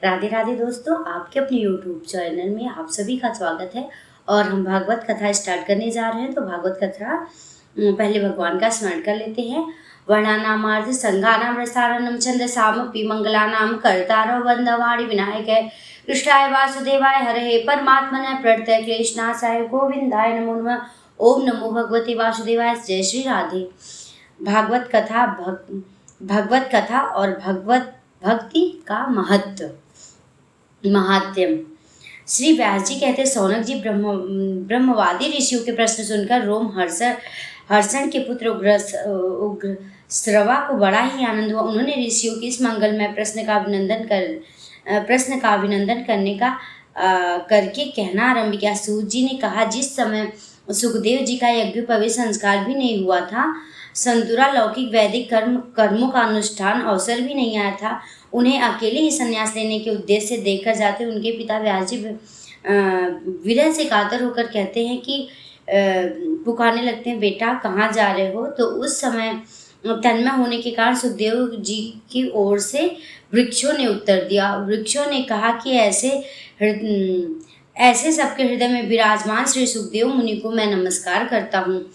राधे राधे दोस्तों, आपके अपने YouTube चैनल में आप सभी का स्वागत है। और हम भागवत कथा स्टार्ट करने जा रहे हैं। तो भागवत कथा पहले भगवान का स्मरण कर लेते हैं। वर्णानामार्थ संघानाम रसारणम छंद सामपि मंगलानाम कर्तारव वंदवाणि विनायक कृष्णाय वासुदेवाय हरे परमात्मने प्रणतय क्लेशनाशाय गोविंदाय नमो नमः। ओम नमो भगवते वासुदेवाय। जय श्री राधे। भागवत कथा और भगवत भक्ति का महात्म्य। श्री व्यास जी कहते, सौनक जी ब्रह्मवादी ऋषियों के प्रश्न सुनकर रोम हर्षण के पुत्र उग्र श्रवा को बड़ा ही आनंद हुआ। उन्होंने ऋषियों के इस मंगलमय प्रश्न का अभिनंदन करके कहना आरंभ किया। सूत जी ने कहा, जिस समय सुखदेव जी का यज्ञोपवीत संस्कार भी नहीं हुआ था, संतुरा लौकिक वैदिक कर्मों का अनुष्ठान अवसर भी नहीं आया था, उन्हें अकेले ही संन्यास लेने के उद्देश्य से देखकर जाते उनके पिता व्यास जी विरह से कातर होकर कहते हैं कि पुकारने लगते हैं, बेटा कहाँ जा रहे हो। तो उस समय तन्मय होने के कारण सुखदेव जी की ओर से वृक्षों ने उत्तर दिया। वृक्षों ने कहा कि ऐसे सबके हृदय में विराजमान श्री सुखदेव मुनि को मैं नमस्कार करता हूँ।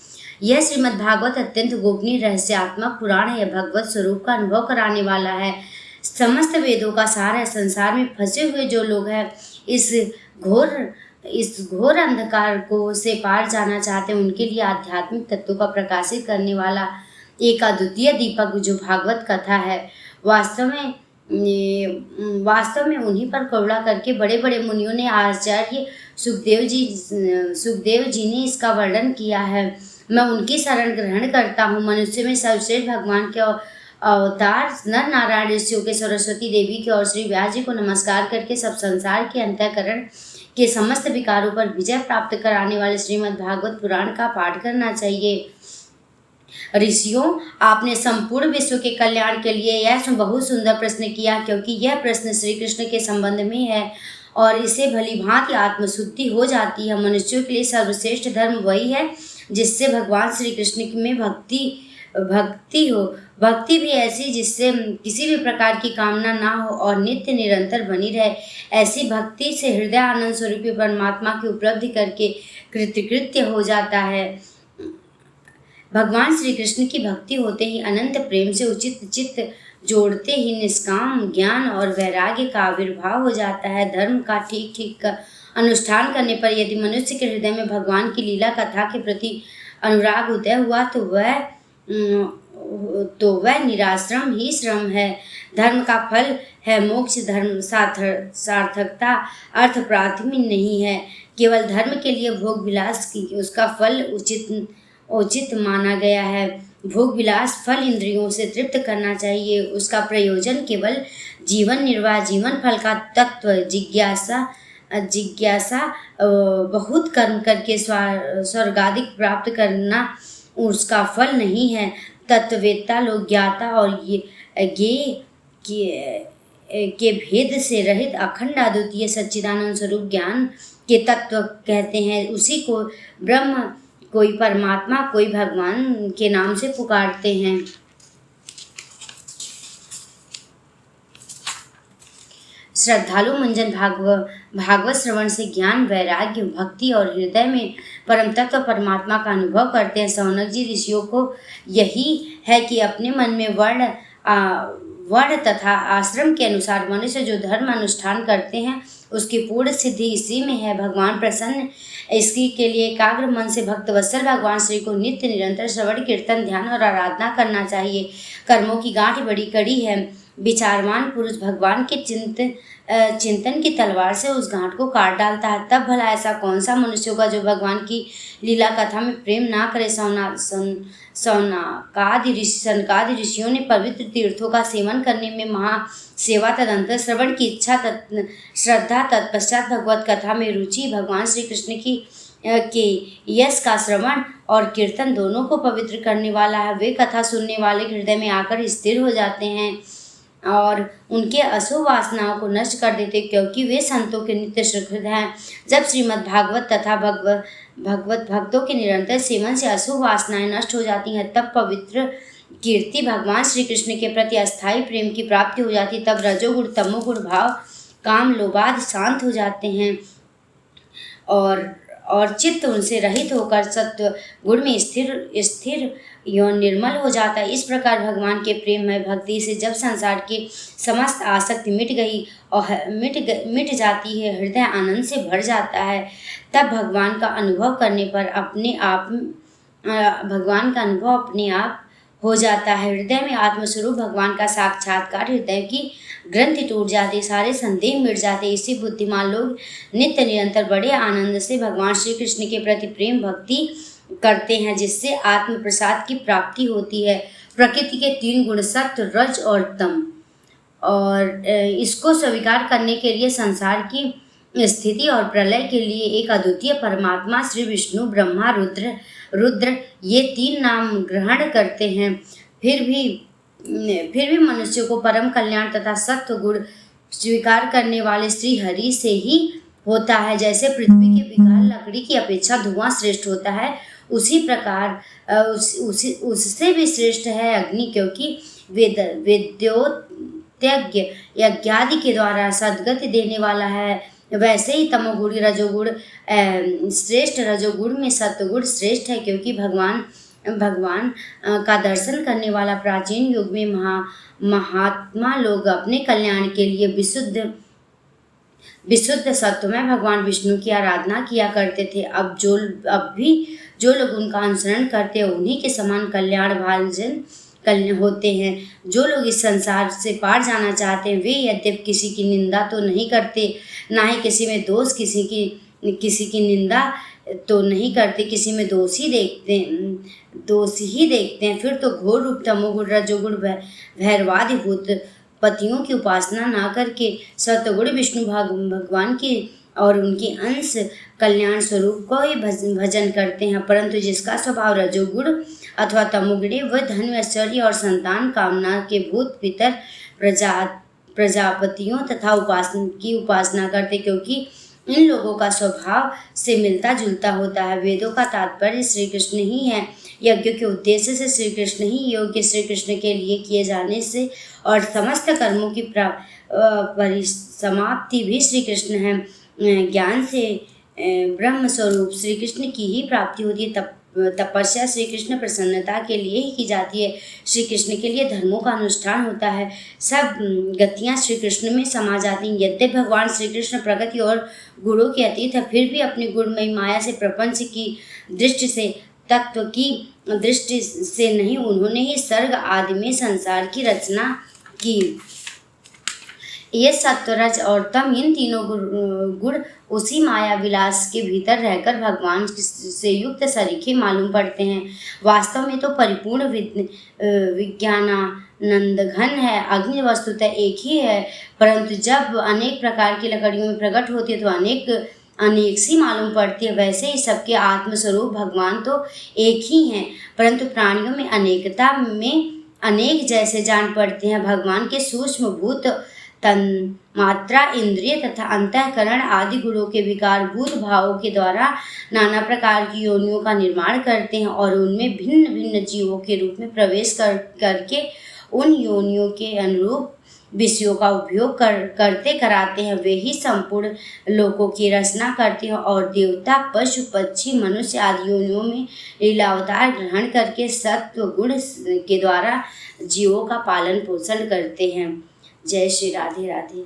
यह श्रीमद् भागवत अत्यंत गोपनीय रहस्यात्मक पुराण है। भगवत स्वरूप का अनुभव कराने वाला है, समस्त वेदों का सार है। संसार में फंसे हुए जो लोग हैं, इस घोर अंधकार को से पार जाना चाहते हैं, उनके लिए आध्यात्मिक तत्वों का प्रकाशित करने वाला एक अद्वितीय दीपक जो भागवत कथा है, वास्तव में उन्हीं पर करुणा करके बड़े बड़े मुनियों ने, आचार्य सुखदेव जी ने इसका वर्णन किया है। मैं उनकी शरण ग्रहण करता हूँ। मनुष्य में सर्वश्रेष्ठ भगवान के अवतार नर नारायण ऋषियों के, सरस्वती देवी के और श्री व्यास जी को नमस्कार करके सब संसार के अंतःकरण के समस्त विकारों पर विजय प्राप्त कराने वाले श्रीमद् भागवत पुराण का पाठ करना चाहिए। ऋषियों, आपने संपूर्ण विश्व के कल्याण के लिए यह बहुत सुंदर प्रश्न किया, क्योंकि यह प्रश्न श्री कृष्ण के संबंध में है और इसे भली भांति आत्मशुद्धि हो जाती है। मनुष्यों के लिए सर्वश्रेष्ठ धर्म वही है जिससे भगवान श्री कृष्ण में भक्ति हो। भक्ति भी ऐसी जिससे किसी भी प्रकार की कामना ना हो और नित्य निरंतर बनी रहे। ऐसी भक्ति से हृदय आनंद स्वरूपी परमात्मा की उपलब्धि करके कृतकृत्य हो जाता है। भगवान श्री कृष्ण की भक्ति होते ही अनंत प्रेम से उचित चित्त जोड़ते ही निष्काम ज्ञान और वैराग्य का आविर्भाव हो जाता है। धर्म का ठीक अनुष्ठान करने पर यदि मनुष्य के हृदय में भगवान की लीला कथा के प्रति अनुराग उदय हुआ तो वह निराश्रम ही श्रम है। धर्म का फल है मोक्ष। धर्म सार्थकता अर्थ प्राथमिक नहीं है। केवल धर्म के लिए भोग विलास की उसका फल उचित माना गया है। भोग विलास फल इंद्रियों से तृप्त करना चाहिए। उसका प्रयोजन केवल जीवन निर्वाह, जीवन फल का तत्व जिज्ञासा बहुत कर्म करके स्वर्गाधिक प्राप्त करना उसका फल नहीं है। तत्ववेत्ता लोग ज्ञाता और के भेद से रहित अखंड अद्वितीय सच्चिदानंद स्वरूप ज्ञान के तत्व कहते हैं। उसी को ब्रह्म, कोई परमात्मा, कोई भगवान के नाम से पुकारते हैं। श्रद्धालु मंजन भागवत श्रवण से ज्ञान, वैराग्य, भक्ति और हृदय में परम तत्व परमात्मा का अनुभव करते हैं। सौनक जी, ऋषियों को यही है कि अपने मन में वर्ण तथा आश्रम के अनुसार मनुष्य जो धर्म अनुष्ठान करते हैं उसकी पूर्ण सिद्धि इसी में है। भगवान प्रसन्न इसकी के लिए एकाग्र मन से भक्त वत्सल भगवान श्री को नित्य निरंतर श्रवण, कीर्तन, ध्यान और आराधना करना चाहिए। कर्मों की गांठ बड़ी कड़ी है। विचारवान पुरुष भगवान के चिंतन की तलवार से उस गांठ को काट डालता है। तब भला ऐसा कौन सा मनुष्य होगा जो भगवान की लीला कथा में प्रेम ना करे। सनकादि ऋषियों ने पवित्र तीर्थों का सेवन करने में महासेवा, तदंतर श्रवण की इच्छा, श्रद्धा, तत्पश्चात भगवत कथा में रुचि, भगवान श्री कृष्ण के यश का श्रवण और कीर्तन दोनों को पवित्र करने वाला है। वे कथा सुनने वाले हृदय में आकर स्थिर हो जाते हैं और उनके अशुभ वासनाओं को नष्ट कर देते, क्योंकि वे संतों के नित्य सुहृद हैं। जब श्रीमद् भागवत तथा भगवत भक्तों के निरंतर सेवन से अशुभ वासनाएं नष्ट हो जाती हैं, तब पवित्र कीर्ति भगवान श्री कृष्ण के प्रति अस्थायी प्रेम की प्राप्ति हो जाती। तब रजोगुण तमोगुण भाव काम लोबाद शांत हो जाते हैं और चित्त उनसे रहित होकर सत्व गुण में स्थिर एवं निर्मल हो जाता है। इस प्रकार भगवान के प्रेममय भक्ति से जब संसार की समस्त आसक्ति मिट गई और मिट जाती है, हृदय आनंद से भर जाता है, तब भगवान का अनुभव करने पर भगवान का अनुभव अपने आप हो जाता है। हृदय में आत्मस्वरूप भगवान का साक्षात्कार, हृदय की ग्रंथि टूट जाती, सारे संदेह मिट जाते। इसी बुद्धिमान लोग नित्य निरंतर बड़े आनंद से भगवान श्री कृष्ण के प्रति प्रेम भक्ति करते हैं, जिससे आत्म प्रसाद की प्राप्ति होती है। प्रकृति के 3 गुण सत्व, रज और तम, और इसको स्वीकार करने के लिए संसार की स्थिति और प्रलय के लिए एक अद्वितीय परमात्मा श्री विष्णु, ब्रह्मा, रुद्र ये 3 नाम ग्रहण करते हैं। फिर भी मनुष्य को परम कल्याण तथा सत्व गुण स्वीकार करने वाले श्री हरि से ही होता है। जैसे पृथ्वी के विकराल लकड़ी की अपेक्षा धुआं श्रेष्ठ होता है, उसी प्रकार उससे भी श्रेष्ठ है अग्नि, क्योंकि वेद्योत्यज्ञ यज्ञादि के द्वारा सद्गति देने वाला है। वैसे ही तमोगुण रजोगुण श्रेष्ठ, रजोगुण में सत्वगुण श्रेष्ठ है, क्योंकि भगवान का दर्शन करने वाला प्राचीन युग में महात्मा लोग अपने कल्याण के लिए विशुद्ध सत्व में भगवान विष्णु की आराधना किया करते थे। अब भी जो लोग उनका अनुसरण करते हैं, उन्हीं के समान कल्याण भाजन होते हैं। जो लोग इस संसार से पार जाना चाहते हैं, वे यद्यप किसी की निंदा तो नहीं करते, ना ही किसी में दोष, किसी की निंदा तो नहीं करते, किसी में दोष ही देखते हैं। फिर तो घोर रूप तमोगुण रजोगुण भैरवादि भूत पतियों की उपासना ना करके सत्वगुण विष्णु भगवान की और उनके अंश कल्याण स्वरूप को ही भजन करते हैं। परंतु जिसका स्वभाव रजोगुण अथवा तमोगुणी, वह धन, ऐश्वर्य और संतान कामना के भूत पितर प्रजापतियों तथा उपासना करते, क्योंकि इन लोगों का स्वभाव से मिलता जुलता होता है। वेदों का तात्पर्य श्री कृष्ण ही है, यज्ञ के उद्देश्य से श्री कृष्ण ही योग्य, श्री कृष्ण के लिए किए जाने से और समस्त कर्मों की परिसमाप्ति भी श्री कृष्ण है। ज्ञान से ब्रह्म स्वरूप श्री कृष्ण की ही प्राप्ति होती है। तपस्या श्री कृष्ण प्रसन्नता के लिए ही की जाती है। श्री कृष्ण के लिए धर्मों का अनुष्ठान होता है। सब गतियाँ श्री कृष्ण में समा जाती हैं। यद्यपि भगवान श्री कृष्ण प्रकृति और गुणों के अतीत है, फिर भी अपनी गुणमयी माया से प्रपंच की दृष्टि से, तत्व की दृष्टि से नहीं, उन्होंने ही सर्ग आदि में संसार की रचना की। ये सत्व, रज और तम, इन तीनों गुण उसी माया विलास के भीतर रहकर भगवान से युक्त सरीखे मालूम पड़ते हैं। वास्तव में तो परिपूर्ण विज्ञानानंद घन है। अग्नि वस्तुतः एक ही है, परंतु जब अनेक प्रकार की लकड़ियों में प्रकट होती है तो अनेक सी मालूम पड़ती है। वैसे ही सबके आत्मस्वरूप भगवान तो एक ही हैं, परंतु प्राणियों में अनेकता में अनेक जैसे जान पड़ते हैं। भगवान के सूक्ष्म भूत तन मात्रा, इंद्रिय तथा अंतःकरण आदि गुणों के विकारभूत भावों के द्वारा नाना प्रकार की योनियों का निर्माण करते हैं और उनमें भिन्न भिन्न जीवों के रूप में प्रवेश करके उन योनियों के अनुरूप विषयों का उपयोग करते कराते हैं। वे ही संपूर्ण लोकों की रचना करते हैं और देवता, पशु, पक्षी, मनुष्य आदि योनियों में लीलावतार ग्रहण करके सत्व गुण के द्वारा जीवों का पालन पोषण करते हैं। जय श्री राधे राधे।